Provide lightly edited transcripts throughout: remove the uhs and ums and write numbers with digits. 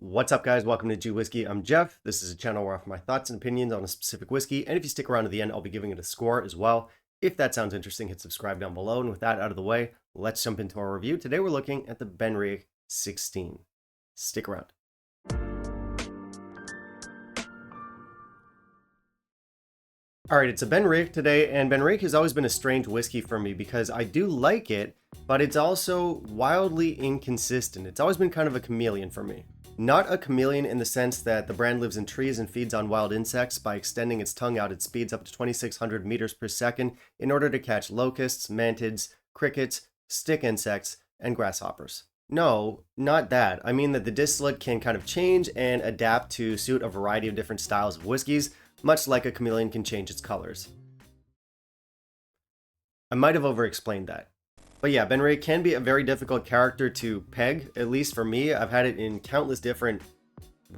What's up, guys? Welcome to Whiskey. I'm Jeff. This is a channel where I offer my thoughts and opinions on a specific whiskey, and if you stick around to the end, I'll be giving it a score as well. If that sounds interesting, hit subscribe down below, and with that out of the way, let's jump into our review. Today we're looking at the Benriach 16. Stick around. Alright, it's a Benriach today, and Benriach has always been a strange whiskey for me because I do like it, but it's also wildly inconsistent. It's always been kind of a chameleon for me. Not a chameleon in the sense that the brand lives in trees and feeds on wild insects. By extending its tongue out, it speeds up to 2,600 meters per second in order to catch locusts, mantids, crickets, stick insects, and grasshoppers. No, not that. I mean that the distillate can kind of change and adapt to suit a variety of different styles of whiskeys, much like a chameleon can change its colors. I might have over-explained that. But yeah, Benriach can be a very difficult character to peg, at least for me. I've had it in countless different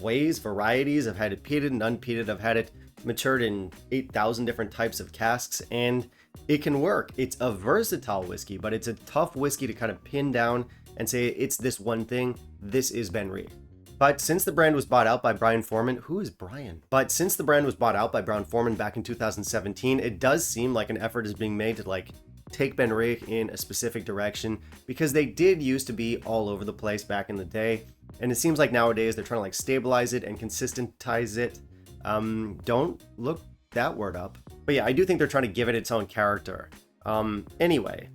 ways, varieties. I've had it peated and unpeated. I've had it matured in 8,000 different types of casks, and it can work. It's a versatile whiskey, but it's a tough whiskey to kind of pin down and say it's this one thing. This is Benriach. But since the brand was bought out by Brian Forman, who is Brian? But since the brand was bought out by Brian Forman back in 2017, it does seem like an effort is being made to take Benriach in a specific direction, because they did used to be all over the place back in the day, and it seems like nowadays they're trying to stabilize it and consistentize it. Don't look that word up. But yeah, I do think they're trying to give it its own character. Anyway,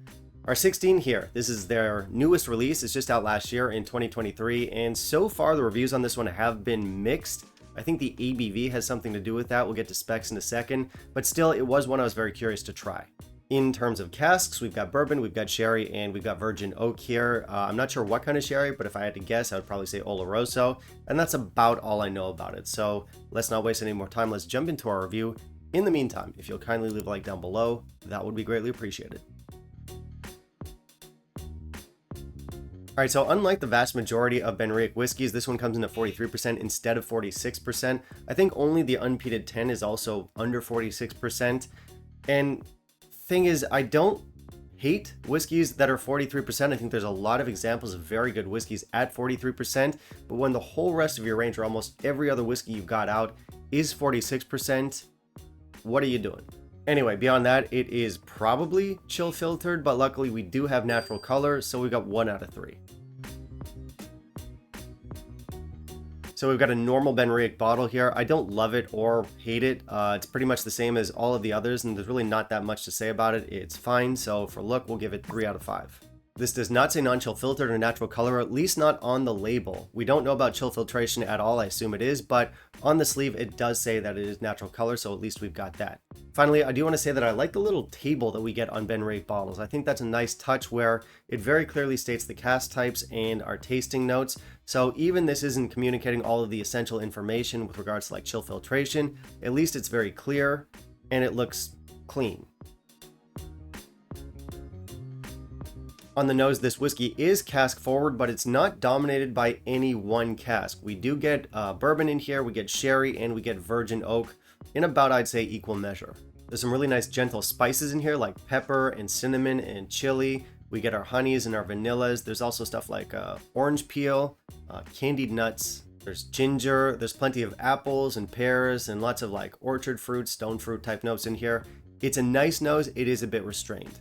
our 16 here, this is their newest release. It's just out last year in 2023, and so far the reviews on this one have been mixed. I think the ABV has something to do with that. We'll get to specs in a second, but still, it was one I was very curious to try. In terms of casks, we've got bourbon, we've got sherry, and we've got virgin oak here. I'm not sure what kind of sherry, but if I had to guess, I would probably say Oloroso, and that's about all I know about it. So let's not waste any more time. Let's jump into our review. In the meantime, if you'll kindly leave a like down below, that would be greatly appreciated. Alright, so unlike the vast majority of Benriach whiskeys, this one comes in at 43% instead of 46%. I think only the unpeated 10 is also under 46%. And thing is, I don't hate whiskeys that are 43%. I think there's a lot of examples of very good whiskeys at 43%, but when the whole rest of your range, or almost every other whiskey you've got out, is 46%, what are you doing? Anyway, beyond that, it is probably chill filtered, but luckily we do have natural color, so we got 1 out of 3. So we've got a normal Benriach bottle here. I don't love it or hate it. It's pretty much the same as all of the others, and there's really not that much to say about it. It's fine, so for look, we'll give it 3 out of 5. This does not say non-chill filtered or natural color, at least not on the label. We don't know about chill filtration at all. I assume it is, but on the sleeve it does say that it is natural color, so at least we've got that. Finally, I do want to say that I like the little table that we get on Benriach bottles. I think that's a nice touch where it very clearly states the cask types and our tasting notes. So even this isn't communicating all of the essential information with regards to chill filtration, at least it's very clear and it looks clean. On the nose, this whiskey is cask forward, but it's not dominated by any one cask. We do get bourbon in here, we get sherry, and we get virgin oak in about, I'd say, equal measure. There's some really nice gentle spices in here like pepper and cinnamon and chili. We get our honeys and our vanillas. There's also stuff like orange peel, candied nuts. There's ginger. There's plenty of apples and pears and lots of orchard fruit, stone fruit type notes in here. It's a nice nose. It is a bit restrained.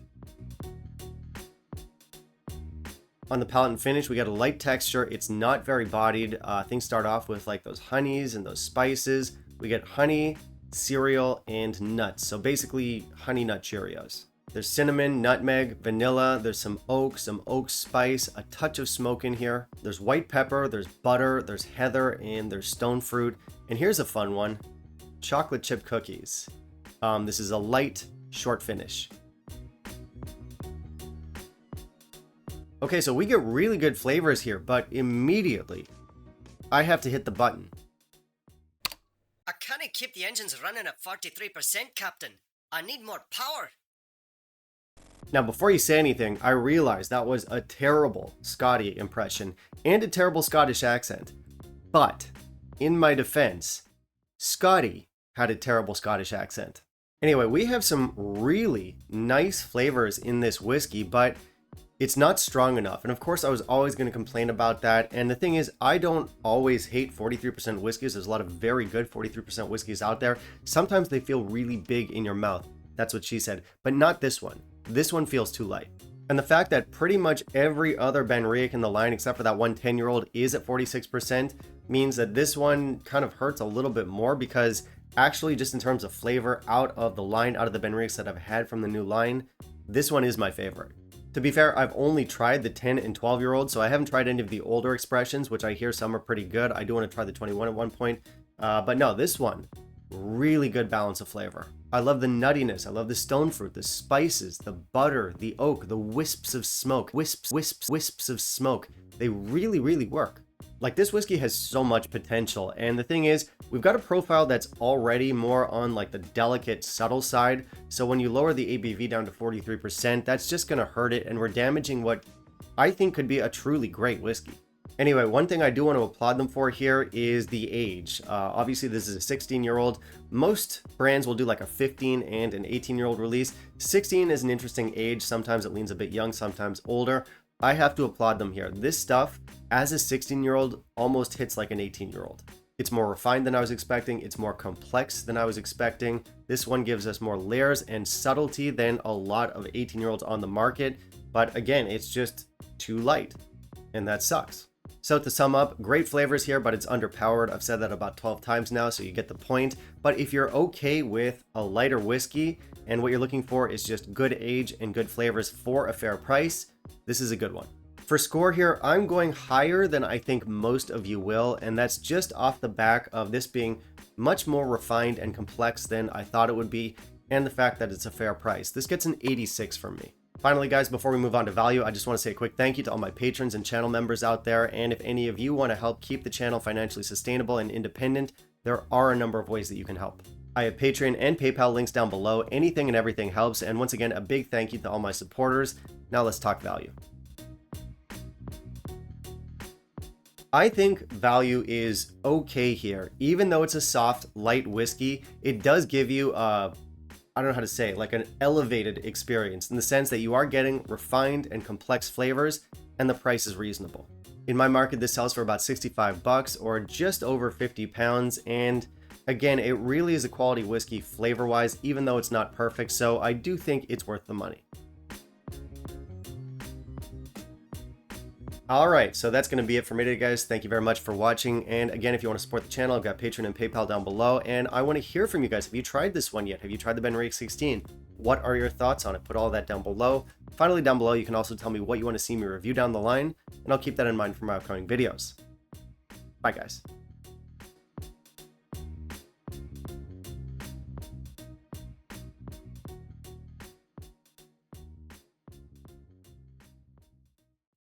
On the palate and finish, we got a light texture. It's not very bodied. Things start off with those honeys and those spices. We get honey, cereal, and nuts. So basically honey nut Cheerios. There's cinnamon, nutmeg, vanilla. There's some oak spice, a touch of smoke in here. There's white pepper, there's butter, there's heather, and there's stone fruit. And here's a fun one, chocolate chip cookies. This is a light, short finish. Okay, so we get really good flavors here, but immediately I have to hit the button. I can't keep the engines running at 43%, Captain. I need more power. Now, before you say anything, I realize that was a terrible Scotty impression and a terrible Scottish accent. But, in my defense, Scotty had a terrible Scottish accent. Anyway, we have some really nice flavors in this whiskey, but It's not strong enough. And of course, I was always going to complain about that. And the thing is, I don't always hate 43% whiskeys. There's a lot of very good 43% whiskeys out there. Sometimes they feel really big in your mouth. That's what she said. But not this one. This one feels too light. And the fact that pretty much every other Benriach in the line, except for that one 10-year-old, is at 46% means that this one kind of hurts a little bit more, because actually, just in terms of flavor, out of the line, out of the Benriachs that I've had from the new line, this one is my favorite. To be fair, I've only tried the 10 and 12-year-old, so I haven't tried any of the older expressions, which I hear some are pretty good. I do want to try the 21 at one point. But no, this one, really good balance of flavor. I love the nuttiness. I love the stone fruit, the spices, the butter, the oak, the wisps of smoke. Wisps of smoke. They really, really work. Like, this whiskey has so much potential, and the thing is, we've got a profile that's already more on like the delicate, subtle side, so when you lower the ABV down to 43%, that's just gonna hurt it, and we're damaging what I think could be a truly great whiskey. Anyway, one thing I do want to applaud them for here is the age. Obviously, this is a 16-year-old. Most brands will do like a 15 and an 18-year-old release. 16 is an interesting age. Sometimes it leans a bit young, sometimes older. I have to applaud them here. This stuff, as a 16-year-old, almost hits like an 18-year-old. It's more refined than I was expecting. It's more complex than I was expecting. This one gives us more layers and subtlety than a lot of 18-year-olds on the market. But again, it's just too light, and that sucks. So to sum up, great flavors here, but it's underpowered. I've said that about 12 times now, so you get the point. But if you're okay with a lighter whiskey and what you're looking for is just good age and good flavors for a fair price, this is a good one. For score here, I'm going higher than I think most of you will, and that's just off the back of this being much more refined and complex than I thought it would be, and the fact that it's a fair price. This gets an 86 from me. Finally, guys, before we move on to value, I just want to say a quick thank you to all my patrons and channel members out there. And if any of you want to help keep the channel financially sustainable and independent, there are a number of ways that you can help. I have Patreon and PayPal links down below. Anything and everything helps. And once again, a big thank you to all my supporters. Now let's talk value. I think value is okay here. Even though it's a soft, light whiskey, it does give you I don't know how to say, like an elevated experience in the sense that you are getting refined and complex flavors, and the price is reasonable. In my market, this sells for about 65 bucks or just over 50 pounds. And again, it really is a quality whiskey flavor wise, even though it's not perfect. So I do think it's worth the money. All right, so that's going to be it for me today, guys. Thank you very much for watching. And again, if you want to support the channel, I've got Patreon and PayPal down below. And I want to hear from you guys. Have you tried this one yet? Have you tried the Benriach 16? What are your thoughts on it? Put all that down below. Finally, down below, you can also tell me what you want to see me review down the line, and I'll keep that in mind for my upcoming videos. Bye, guys.